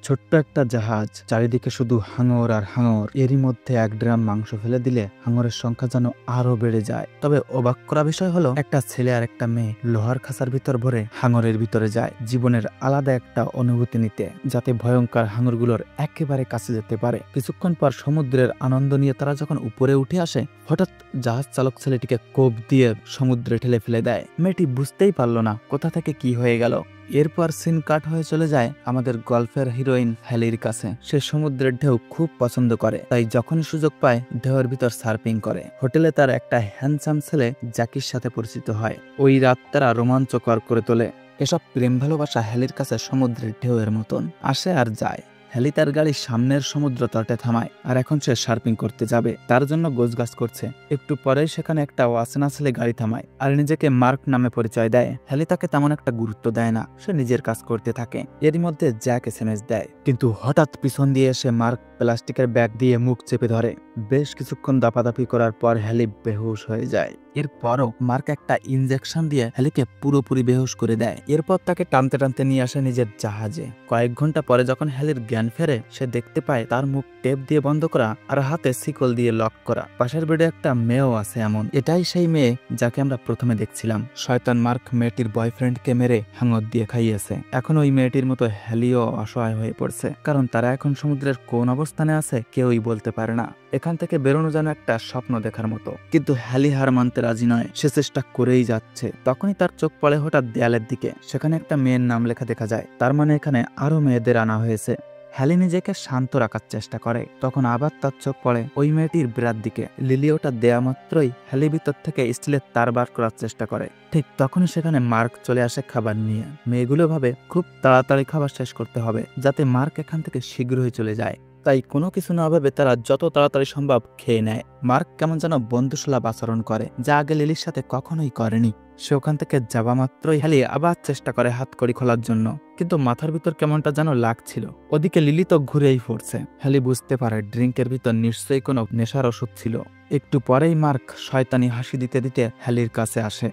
ছোট্ট একটা জাহাজ, চারিদিকে শুধু হাঙর আর হাঙর। এরই মধ্যে এক ড্রাম মাংস ফেলে দিলে হাঙরের সংখ্যা যেন আরো বেড়ে যায়। তবে অবাক করা বিষয় হলো, একটা ছেলে আর একটা মেয়ে লোহার খাঁচার ভিতর ভরে হাঙরের ভিতরে যায় জীবনের আলাদা একটা অনুভূতি নিতে, যাতে ভয়ঙ্কর হাঙরগুলোর একেবারে কাছে যেতে পারে। কিছুক্ষণ পর সমুদ্রের আনন্দ নিয়ে তারা যখন উপরে উঠে আসে, হঠাৎ জাহাজ চালক ছেলেটিকে কোপ দিয়ে সমুদ্রে ঠেলে ফেলে দেয়। মেয়েটি বুঝতেই পারল না কোথা থেকে কি হয়ে গেল। এরপর সিন কাট হয়ে চলে যায় আমাদের গল্পের হিরোইন হ্যালির কাছে। সে সমুদ্রের ঢেউ খুব পছন্দ করে, তাই যখন সুযোগ পায় ঢেউয়ের ভিতর সার্ফিং করে। হোটেলে তার একটা হ্যান্ডসাম ছেলে জ্যাকির সাথে পরিচিত হয়। ওই রাত তারা রোমাঞ্চকর করে তোলে। এসব প্রেম ভালোবাসা হ্যালির কাছে সমুদ্রের ঢেউয়ের মতন, আসে আর যায়। হ্যালি তার গাড়ি সামনের সমুদ্র তটে থামায়, আর এখন সে সার্ফিং করতে যাবে। তার জন্য গোছগাছ করছে। একটু পরেই সেখানে একটা অচেনা ছেলে গাড়ি থামায় আর নিজেকে মার্ক নামে পরিচয় দেয়। হ্যালি তাকে তেমন একটা গুরুত্ব দেয় না, সে নিজের কাজ করতে থাকে। এরই মধ্যে জ্যাক এসএমএস দেয়, কিন্তু হঠাৎ পিছন দিয়ে এসে মার্ক প্লাস্টিকের ব্যাগ দিয়ে মুখ চেপে ধরে। বেশ কিছুক্ষণ দাপাদাপি করার পর হ্যালি বেহুশ হয়ে যায়। এরপরও মার্ক একটা ইনজেকশন দিয়ে হ্যালিকে পুরোপুরি বেহুশ করে দেয়। এরপর তাকে টানতে টানতে নিয়ে আসে নিজের জাহাজে। কয়েক ঘন্টা পরে যখন হ্যালির জ্ঞান ফেরে, সে দেখতে পায় তার মুখ টেপ দিয়ে বন্ধ করা আর হাতে শিকল দিয়ে লক করা। পাশের বেডে একটা মেয়েও আছে। এমন এটাই সেই মেয়ে যাকে আমরা প্রথমে দেখছিলাম। শয়তান মার্ক মেয়েটির বয়ফ্রেন্ডকে মেরে হাঙর দিয়ে খাইয়েছে। এখন ওই মেয়েটির মতো হ্যালিও অসহায় হয়ে পড়ছে, কারণ তারা এখন সমুদ্রের কোন অবস্থানে আছে কেউই বলতে পারে না। এখান থেকে বেরোনো যেন একটা স্বপ্ন দেখার মতো, কিন্তু হ্যালি হার মানতে রাজি নয়। সে চেষ্টা করেই যাচ্ছে। তখনই তার চোখ পড়ে হঠাৎ দেয়ালের দিকে। সেখানে একটা মেয়ের নাম লেখা দেখা যায়। তার মানে এখানে আরো মেয়েদের আনা হয়েছে। হ্যালি নিজেকে শান্ত রাখার চেষ্টা করে, তখন আবার তার চোখ পড়ে ওই মেয়েটির বিরাট দিকে। লিলি ওটা দেয়া মাত্রই হ্যালি ভিতর থেকে স্টিলের তার বার করার চেষ্টা করে। ঠিক তখনই সেখানে মার্ক চলে আসে খাবার নিয়ে। মেয়েগুলো ভাবে খুব তাড়াতাড়ি খাবার শেষ করতে হবে, যাতে মার্ক এখান থেকে শীঘ্রই চলে যায়। তাই কোনো কিছু না ভাবে তারা যত তাড়াতাড়ি সম্ভব খেয়ে নেয়। মার্ক কেমন যেন বন্ধুসুলভ আচরণ করে, যা আগে লিলির সাথে কখনোই করেনি। সে ওখান থেকে যাওয়া মাত্রই হ্যালি আবার চেষ্টা করে হাতকড়ি খোলার জন্য, কিন্তু মাথার ভিতর কেমনটা যেন লাগছিল। ওদিকে লিলি তো ঘুরেই পড়ছে। হ্যালি বুঝতে পারে ড্রিঙ্কের ভিতর নিশ্চয়ই কোনো নেশার ওষুধ ছিল। একটু পরেই মার্ক শয়তানি হাসি দিতে দিতে হ্যালির কাছে আসে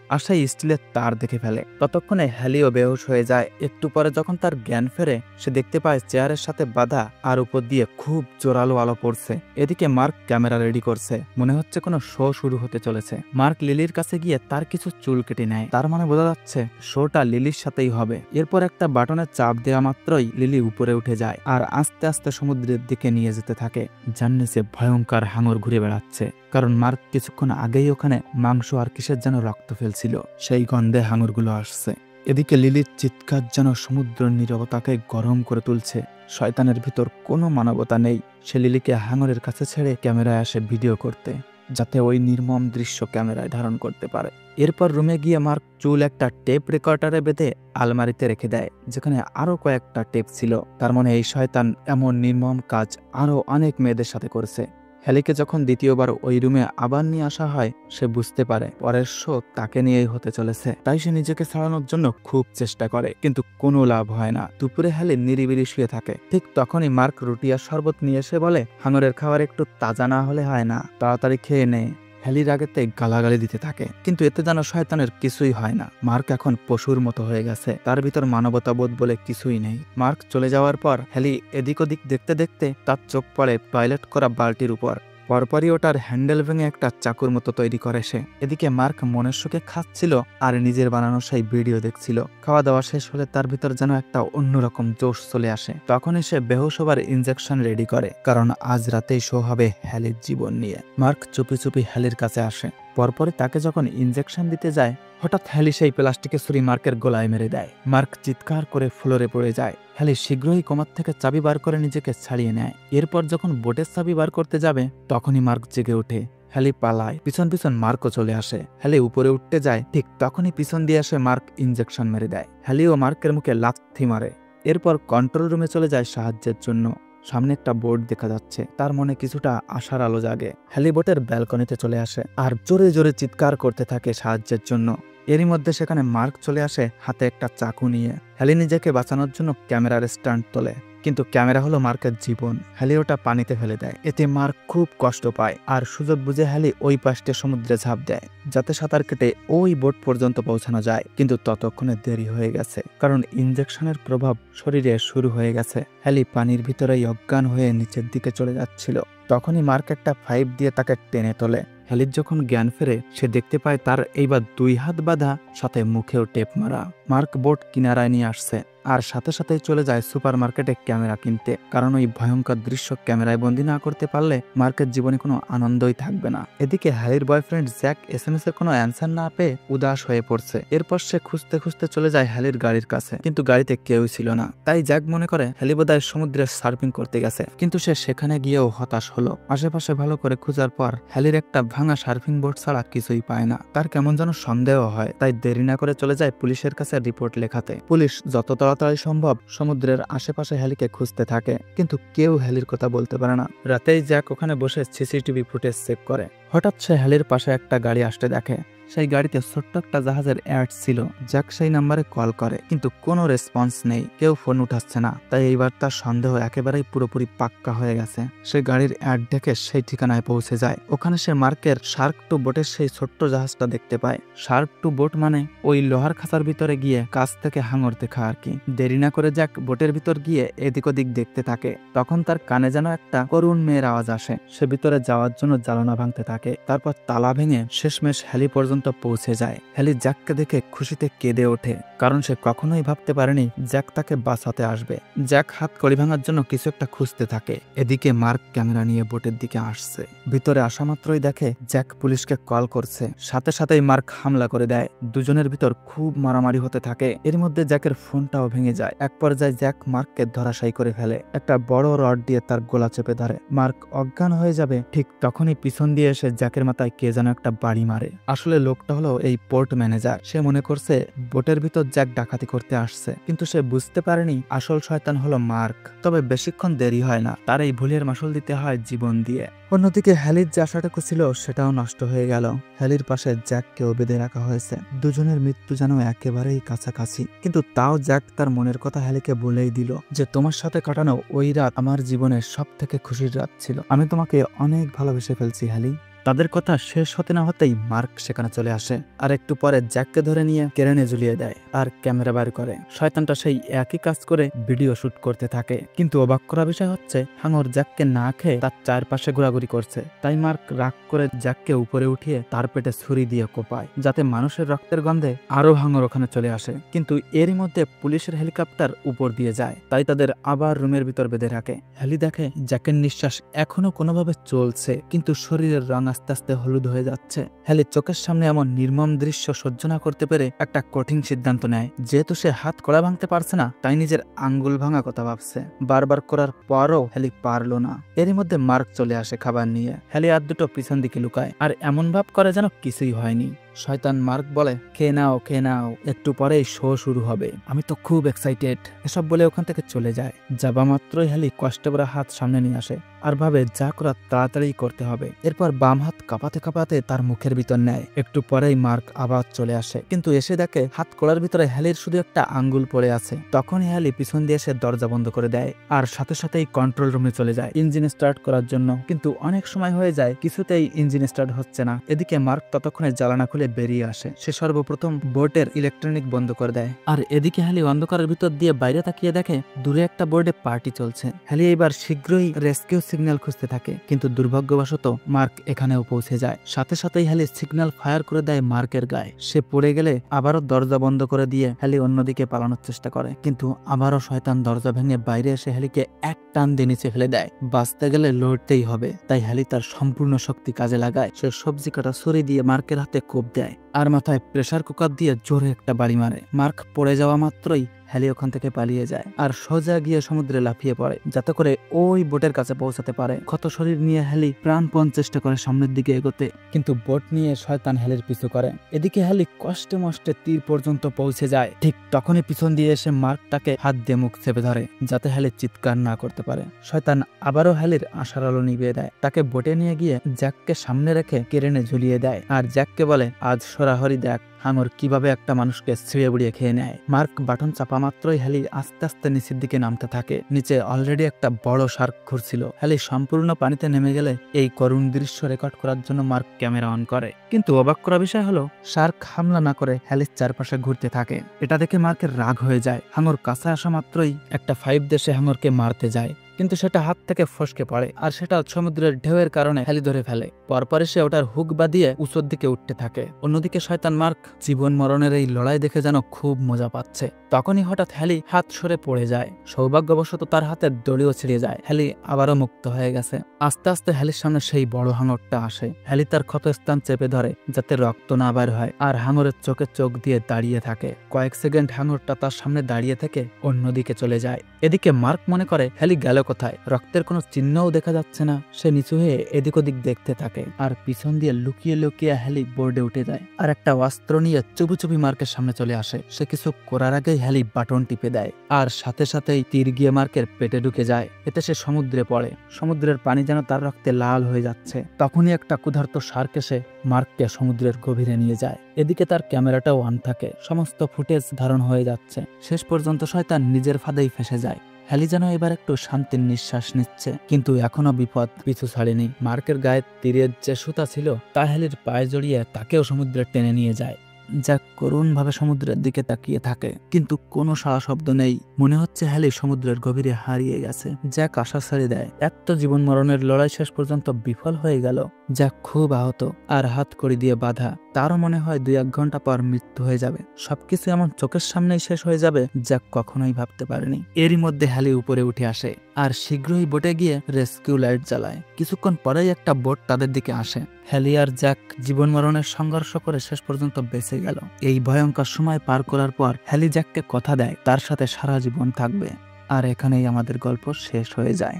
স্টিলের তার দেখে ফেলে। ততক্ষণে হ্যালিও বেহুশ হয়ে যায়। একটু পরে যখন তার জ্ঞান ফেরে, সে দেখতে পায় চেয়ারের সাথে বাঁধা আর উপর দিয়ে খুব জোরালো আলো পড়ছে। এদিকে মার্ক ক্যামেরা রেডি করছে, মনে হচ্ছে কোনো শো শুরু হতে চলেছে। মার্ক লিলির কাছে গিয়ে তার কিছু চুল কেটে নেয়। তার মানে বোঝা যাচ্ছে শোটা লিলির সাথেই হবে। এরপর একটা বাটনে চাপ দেওয়া মাত্রই লিলি উপরে উঠে যায় আর আস্তে আস্তে সমুদ্রের দিকে নিয়ে যেতে থাকে। যার নিচে ভয়ঙ্কর হাঙর ঘুরে বেড়াচ্ছে, কারণ মার্ক কিছুক্ষণ আগেই ওখানে মাংস আর কিসের যেন রক্ত ফেলছিল। সেই গন্ধে হাঙরগুলো আসছে। এদিকে লিলির চিৎকার যেন সমুদ্রের নীরবতাকে গরম করে তুলছে। শয়তানের ভিতর কোনো মানবতা নেই। সে লিলিকে হাঙরের কাছে ছেড়ে ক্যামেরায় আসে ভিডিও করতে, যাতে ওই নির্মম দৃশ্য ক্যামেরায় ধারণ করতে পারে। এরপর রুমে গিয়ে মার্ক চুল একটা টেপ রেকর্ডারে বেঁধে আলমারিতে রেখে দেয়, যেখানে আরো কয়েকটা টেপ ছিল। তার মানে এই শয়তান এমন নির্মম কাজ আরো অনেক মেয়েদের সাথে করেছে। হ্যালিকে যখন দ্বিতীয়বার ওই রুমে আবার নিয়ে আসা হয়, সে বুঝতে পারে পরের শো তাকে নিয়েই হতে চলেছে। তাই সে নিজেকে ছাড়ানোর জন্য খুব চেষ্টা করে, কিন্তু কোনো লাভ হয় না। দুপুরে হ্যালি নিরিবিলি শুয়ে থাকে। ঠিক তখনই মার্ক রুটি আর শরবত নিয়ে এসে বলে, হাঙরের খাবার একটু তাজা না হলে হয় না, তাড়াতাড়ি খেয়ে নে। হ্যালির আগেতে গালাগালি দিতে থাকে, কিন্তু এতে যেন শয়তানের কিছুই হয় না। মার্ক এখন পশুর মতো হয়ে গেছে, তার ভিতর মানবতাবোধ বলে কিছুই নেই। মার্ক চলে যাওয়ার পর হ্যালি এদিক ওদিক দেখতে দেখতে তার চোখ পড়ে টয়লেট করা বালতির উপর। পরপরই ওটার হ্যান্ডেল ভেঙে একটা চাকুর মতো তৈরি করে সে। এদিকে মার্ক মনের সুখে খাচ্ছিল আর নিজের বানানো সেই ভিডিও দেখছিল। খাওয়া দাওয়া শেষ হলে তার ভিতর যেন একটা অন্যরকম জোশ চলে আসে। তখনই সে বেহুশ হবার ইনজেকশন রেডি করে, কারণ আজ রাতেই শো হবে হ্যালির জীবন নিয়ে। মার্ক চুপি চুপি হ্যালির কাছে আসে। পরপরই তাকে যখন ইনজেকশন দিতে যায়, হঠাৎ হ্যালি সেই প্লাস্টিকের ছুরি মার্কের গলায় মেরে দেয়। মার্ক চিৎকার করে ফ্লোরে পড়ে যায়। হ্যালি শীঘ্রই কোমার থেকে চাবি বার করে নিজেকে ছাড়িয়ে নেয়। এরপর যখন বোটের চাবি বার করতে যাবে, তখনই মার্ক জেগে ওঠে। হ্যালি পালায়, পিছন পিছন মার্কও চলে আসে। হ্যালি উপরে উঠতে যায়, ঠিক তখনই পিছন দিয়ে আসে মার্ক ইনজেকশন মেরে দেয়। হ্যালিও মার্কের মুখে লাথি মারে। এরপর কন্ট্রোল রুমে চলে যায় সাহায্যের জন্য। সামনে একটা বোর্ড দেখা যাচ্ছে, তার মনে কিছুটা আশার আলো জাগে। হ্যালি বোটের ব্যালকনিতে চলে আসে আর জোরে জোরে চিৎকার করতে থাকে সাহায্যের জন্য। এরই মধ্যে সেখানে মার্ক চলে আসে হাতে একটা চাকু নিয়ে। হ্যালি নিজেকে বাঁচানোর জন্য ক্যামেরার স্ট্যান্ড তোলে। কিন্তু ক্যামেরা হলো মার্কের জীবন। হ্যালি ওটা পানিতে ফেলে দেয়, এতে মার্ক খুব কষ্ট পায় আর সুযোগ বুঝে হ্যালি ওই পাশে সমুদ্রে ঝাঁপ দেয় যাতে সাঁতার কেটে ওই বোট পর্যন্ত পৌঁছানো যায়। কিন্তু ততক্ষণে দেরি হয়ে গেছে, কারণ ইনজেকশনের প্রভাব শরীরে শুরু হয়ে গেছে। হ্যালি পানির ভিতরেই অজ্ঞান হয়ে নিচের দিকে চলে যাচ্ছিল। তখনই মার্ক একটা পাইপ দিয়ে তাকে টেনে তোলে। হ্যালির যখন জ্ঞান ফেরে সে দেখতে পায় তার এইবার 2 হাত বাঁধা, সাথে মুখেও টেপ মারা। মার্ক বোট কিনারায় নিয়ে আসছে আর সাথে সাথেই চলে যায় সুপার মার্কেটে ক্যামেরা কিনতে, কারণ ওই ভয়ঙ্কর দৃশ্য ক্যামেরায় বন্দি না করতে পারলে মার্কের জীবনে কোনো আনন্দই থাকবে না। এদিকে হ্যালির বয়ফ্রেন্ড জ্যাক SMS এর কোনো অ্যান্সার না পেয়ে উদাস হয়ে পড়ছে। এরপর সে খুঁজতে খুঁজতে চলে যায় হ্যালির গাড়ির কাছে, কিন্তু গাড়িতে কেউই ছিল না। তাই জ্যাক মনে করে হ্যালি বোধহয় সমুদ্রে সার্ফিং করতে গেছে, কিন্তু সে সেখানে গিয়েও হতাশ হলো। আশেপাশে ভালো করে খোঁজার পর হ্যালির একটা ভাঙা সার্ফিং বোর্ড ছাড়া কিছুই পায় না। তার কেমন যেন সন্দেহ হয়, তাই দেরি না করে চলে যায় পুলিশের কাছে রিপোর্ট লেখাতে। পুলিশ যত তাড়াতাড়ি সম্ভব সমুদ্রের আশেপাশে হ্যালিকে খুঁজতে থাকে, কিন্তু কেউ হ্যালির কথা বলতে পারে না। রাতেই জ্যাক ওখানে বসে সিসিটিভি ফুটেজ চেক করে। হঠাৎ সে হ্যালির পাশে একটা গাড়ি আসতে দেখে। সেই গাড়িতে ছোট্ট একটা জাহাজের অ্যাড ছিল। জ্যাক সেই নাম্বারে কল করে, কিন্তু কোনো রেসপন্স নেই, কেউ ফোন উঠাচ্ছে না। তাই এইবার তার সন্দেহ একেবারেই পুরোপুরি পাক্কা হয়ে গেছে। সে গাড়ির অ্যাড দেখে সেই ঠিকানায় পৌঁছে যায়। ওখানে সে মার্কের শার্ক টু বোটের সেই ছোট্ট জাহাজটা দেখতে পায়। শার্ক টু বোট মানে ওই লোহার খাঁচার ভিতরে গিয়ে কাছ থেকে হাঙর দেখা আর কি। দেরি না করে জ্যাক বোটের ভিতর গিয়ে এদিক ওদিক দেখতে থাকে। তখন তার কানে যেন একটা করুণ মেয়ের আওয়াজ আসে। সে ভিতরে যাওয়ার জন্য জ্বালানা ভাঙতে থাকে। তারপর তালা ভেঙে শেষমেশ হ্যালি পর্যন্ত পৌঁছে যায়। হ্যালি জ্যাককে দেখে খুশিতে কেঁদে ওঠে, কারণ সে কখনোই ভাবতে পারেনি জ্যাক তাকে বাঁচাতে আসবে। জ্যাক হাত কড়ি ভাঙার জন্য কিছু একটা খুঁজতে থাকে। এদিকে মার্ক ক্যামেরা নিয়ে বোটের দিকে আসছে। ভিতরে আসা মাত্রই দেখে জ্যাক পুলিশকে কল করছে। সাথে সাথেই মার্ক হামলা করে দেয়। দুজনের ভিতর খুব মারামারি হতে থাকে। এর মধ্যে জ্যাকের ফোনটাও ভেঙে যায়। এক পর্যায়ে জ্যাক মার্ককে ধরাশায়ী করে ফেলে। একটা বড় রড দিয়ে তার গলা চেপে ধরে। মার্ক অজ্ঞান হয়ে যাবে, ঠিক তখনই পিছন দিয়ে এসে জ্যাকের মাথায় কে যেন একটা বাড়ি মারে। আসলে লোকটা হলো এই পোর্ট ম্যানেজার। সে মনে করছে বোটের ভিতর জ্যাক ডাকাতি করতে আসছে, কিন্তু সে বুঝতে পারেনি আসল শয়তান হলো মার্ক। তবে বেশিক্ষণ দেরি হয় না, তার এই ভুলের মাসুল দিতে হয় জীবন দিয়ে। অন্যদিকে হ্যালির যে আশাটুকু ছিল সেটাও নষ্ট হয়ে গেল। হ্যালির পাশে জ্যাককেও বেঁধে রাখা হয়েছে। দুজনের মৃত্যু যেন একেবারেই কাছাকাছি, কিন্তু তাও জ্যাক তার মনের কথা হ্যালিকে বলেই দিল যে তোমার সাথে কাটানো ওই রাত আমার জীবনের সব থেকে খুশির রাত ছিল। আমি তোমাকে অনেক ভালোবেসে ফেলছি হ্যালি। তাদের কথা শেষ হতে না হতেই মার্ক সেখানে চলে আসে আর একটু পরে জ্যাককে ধরে নিয়ে কেরেনে ঝুলিয়ে দেয় আর ক্যামেরা বার করে। শয়তানটা সেই একই কাজ করে ভিডিও শুট করতে থাকে। কিন্তু অবাক করা বিষয় হচ্ছে হাঙর জ্যাককে না খেয়ে তার চারপাশে ঘোরাঘুরি করছে। তাই মার্ক রাগ করে জ্যাককে উপরে উঠিয়ে তার পেটে ছুরি দিয়ে কোপায়, যাতে মানুষের রক্তের গন্ধে আরো হাঙর ওখানে চলে আসে। কিন্তু এরই মধ্যে পুলিশের হেলিকপ্টার উপর দিয়ে যায়, তাই তাদের আবার রুমের ভিতর বেঁধে রাখে। হ্যালি দেখে জ্যাকের নিঃশ্বাস এখনো কোনোভাবে চলছে, কিন্তু শরীরের রং আস্তে আস্তে হলুদ হয়ে যাচ্ছে। হ্যালি চোখের সামনে এমন নির্মম দৃশ্য সহ্য না করতে পেরে একটা কঠিন সিদ্ধান্ত নেয়। যেহেতু সে হাত কড়া ভাঙতে পারছে না, তাই নিজের আঙ্গুল ভাঙা কথা ভাবছে। বারবার করার পরও হ্যালি পারলো না। এরই মধ্যে মার্ক চলে আসে খাবার নিয়ে। হ্যালি আর দুটো পিছন দিকে লুকায় আর এমন ভাব করে যেন কিছুই হয়নি। শয়তান মার্ক বলে, খেয়ে নাও খেয়ে নাও, একটু পরেই শো শুরু হবে, আমি তো খুব এক্সাইটেড। এসব বলে ওখান থেকে চলে যায়। যাবা মাত্রই হ্যালি কষ্টে করে হাত সামনে নিয়ে আসে আর ভাবে যা করার তাড়াতাড়ি করতে হবে। এরপর বাম হাত কাঁপাতে কাঁপাতে তার মুখের ভিতর নেয়। একটু পরেই মার্ক আবার চলে আসে, কিন্তু এসে দেখে হাত কড়ার ভিতরে হ্যালির শুধু একটা আঙ্গুল পড়ে আছে। তখনই হ্যালি পিছন দিয়ে এসে দরজা বন্ধ করে দেয় আর সাথে সাথেই কন্ট্রোল রুমে চলে যায় ইঞ্জিন স্টার্ট করার জন্য। কিন্তু অনেক সময় হয়ে যায়, কিছুতেই ইঞ্জিন স্টার্ট হচ্ছে না। এদিকে মার্ক ততক্ষণে জ্বালানা খুলে বেরিয়ে আসে। সে সর্বপ্রথম বোর্ডের ইলেকট্রনিক বন্ধ করে দেয়। আর এদিকে হ্যালি অন্ধকারের ভিতর দিয়ে বাইরে তাকিয়ে দেখে দূরে একটা বোর্ডে পার্টি চলছে। হ্যালি এবার শীঘ্রই রেস্কিউ সিগন্যাল খুঁজতে থাকে, কিন্তু দুর্ভাগ্যবশত মার্ক এখানেও পৌঁছে যায়। সাথে সাথেই হ্যালি সিগন্যাল ফায়ার করে দেয় মার্কের গায়ে। সে পড়ে গেলে আবারও দরজা বন্ধ করে দিয়ে হ্যালি অন্যদিকে পালানোর চেষ্টা করে, কিন্তু আবারও শয়তান দরজা ভেঙে বাইরে এসে হ্যালিকে এক টান দিয়ে নিচে ফেলে দেয়। বাঁচতে গেলে লড়তেই হবে, তাই হ্যালি তার সম্পূর্ণ শক্তি কাজে লাগায়। সে সবজি কাটা ছুরি দিয়ে মার্কের হাতে কোপ দেয় আর মাথায় প্রেসার কুকার দিয়ে জোরে একটা বাড়ি মারে। মার্ক পড়ে যাওয়া মাত্রই হ্যালি ওখান থেকে পালিয়ে যায় আর সোজা গিয়ে সমুদ্রে লাফিয়ে পড়ে, যাতে করে ওই বোটের কাছে পৌঁছাতে পারে। ক্ষত শরীর নিয়ে হ্যালি প্রাণপণ চেষ্টা করে সামনের দিকে এগোতে, কিন্তু বোট নিয়ে শয়তান হ্যালির পিছু করে। এদিকে হ্যালি কষ্টে মষ্টে তীর পর্যন্ত পৌঁছে যায়। ঠিক তখনই পিছন দিয়ে এসে মার্ক তাকে হাত দিয়ে মুখ চেপে ধরে, যাতে হ্যালি চিৎকার না করতে পারে। শয়তান আবারও হ্যালির আশার আলো নিভিয়ে দেয়। তাকে বোটে নিয়ে গিয়ে জ্যাককে সামনে রেখে কেরেনে ঝুলিয়ে দেয় আর জ্যাককে বলে, আজ সরাহরি দেখ, হাঙর কিভাবে একটা মানুষকে ছিঁড়ে বুড়িয়ে খেয়ে নেয়। মার্ক বাটন চাপা মাত্রই হ্যালি আস্তে আস্তে নিচের দিকে নামতে থাকে। নিচে অলরেডি একটা বড় শার্ক ঘুরছিল। হ্যালি সম্পূর্ণ পানিতে নেমে গেলে এই করুণ দৃশ্য রেকর্ড করার জন্য মার্ক ক্যামেরা অন করে। কিন্তু অবাক করা বিষয় হলো শার্ক হামলা না করে হ্যালির চারপাশে ঘুরতে থাকে। এটা দেখে মার্কের রাগ হয়ে যায়। হাঙর কাছে আসা মাত্রই একটা 5 দেশে হাঙরকে মারতে যায়, কিন্তু সেটা হাত থেকে ফসকে পড়ে আর সেটা সমুদ্রের ঢেউয়ের কারণে হ্যালি ধরে ফেলে। পরপরে সে ওটার হুক বাঁধিয়ে উঁচুর দিকে উঠতে থাকে। অন্যদিকে শয়তান মার্ক জীবন মরণের এই লড়াই দেখে যেন খুব মজা পাচ্ছে। তখনই হঠাৎ হ্যালি হাত সরে পড়ে যায়। সৌভাগ্যবশত তার হাতের দড়িও ছিঁড়ে যায়। হ্যালি আবারও মুক্ত হয়ে গেছে। আস্তে আস্তে হ্যালির সামনে সেই বড় হাঙরটা আসে। হ্যালি তার ক্ষতস্থান চেপে ধরে যাতে রক্ত না বের হয়, আর হাঙরের চোখে চোখ দিয়ে দাঁড়িয়ে থাকে। কয়েক সেকেন্ড হাঙরটা তার সামনে দাঁড়িয়ে থেকে অন্যদিকে চলে যায়। এদিকে মার্ক মনে করে হ্যালি গেল কোথায়, রক্তের কোনো চিহ্নও দেখা যাচ্ছে না। সে নিচু হয়ে এদিক ওদিক দেখতে থাকে আর পিছন দিয়ে লুকিয়ে লুকিয়ে হ্যালি বোর্ডে উঠে যায় আর একটা অস্ত্র নিয়ে চুপি চুপি মার্কের সামনে চলে আসে। সে কিছু করার আগেই হ্যালি বাটন টিপে দেয় আর সাথে সাথেই তীর গিয়ে মার্কের পেটে ঢুকে যায়। এতে সে সমুদ্রে পড়ে। সমুদ্রের পানি যেন তার রক্তে লাল হয়ে যাচ্ছে। তখনই একটা ক্ষুধার্ত শার্ক এসে মার্ককে সমুদ্রের গভীরে নিয়ে যায়। এদিকে তার ক্যামেরাটাও অন থাকে। সমস্ত ফুটেজ ধারণ হয়ে যাচ্ছে। শেষ পর্যন্ত শয়তান নিজের ফাঁদেই ফেসে যায়। হ্যালি যেন এবার একটু শান্তির নিঃশ্বাস নিচ্ছে, কিন্তু এখনো বিপদ পিছু ছাড়েনি। মার্কের গায়ে তীরের যে সুতা ছিল তা হ্যালির পায়ে জড়িয়ে তাকেও সমুদ্রে টেনে নিয়ে যায়। জ্যাক করুণভাবে সমুদ্রের দিকে তাকিয়ে থাকে, কিন্তু কোনো সাড়া শব্দ নেই। মনে হচ্ছে হ্যালি সমুদ্রের গভীরে হারিয়ে গেছে। জ্যাক আশা ছেড়ে দেয়। এত জীবন মরণের লড়াই শেষ পর্যন্ত বিফল হয়ে গেল। জ্যাক খুব আহত আর হাত কড়ি দিয়ে বাঁধা। তারও মনে হয় 2-1 ঘন্টা পর মৃত্যু হয়ে যাবে। সবকিছু এমন চোখের সামনেই শেষ হয়ে যাবে জ্যাক কখনোই ভাবতে পারেনি। এরই মধ্যে হ্যালি উপরে উঠে আসে আর শীঘ্রই বোটে গিয়ে রেস্কিউ লাইট জ্বালায়। কিছুক্ষণ পরেই একটা বোট তাদের দিকে আসে। হ্যালি আর জ্যাক জীবন মরণের সংঘর্ষ করে শেষ পর্যন্ত বেঁচে গেল। এই ভয়ঙ্কর সময় পার করার পর হ্যালি জ্যাককে কথা দেয় তার সাথে সারা জীবন থাকবে। আর এখানেই আমাদের গল্প শেষ হয়ে যায়।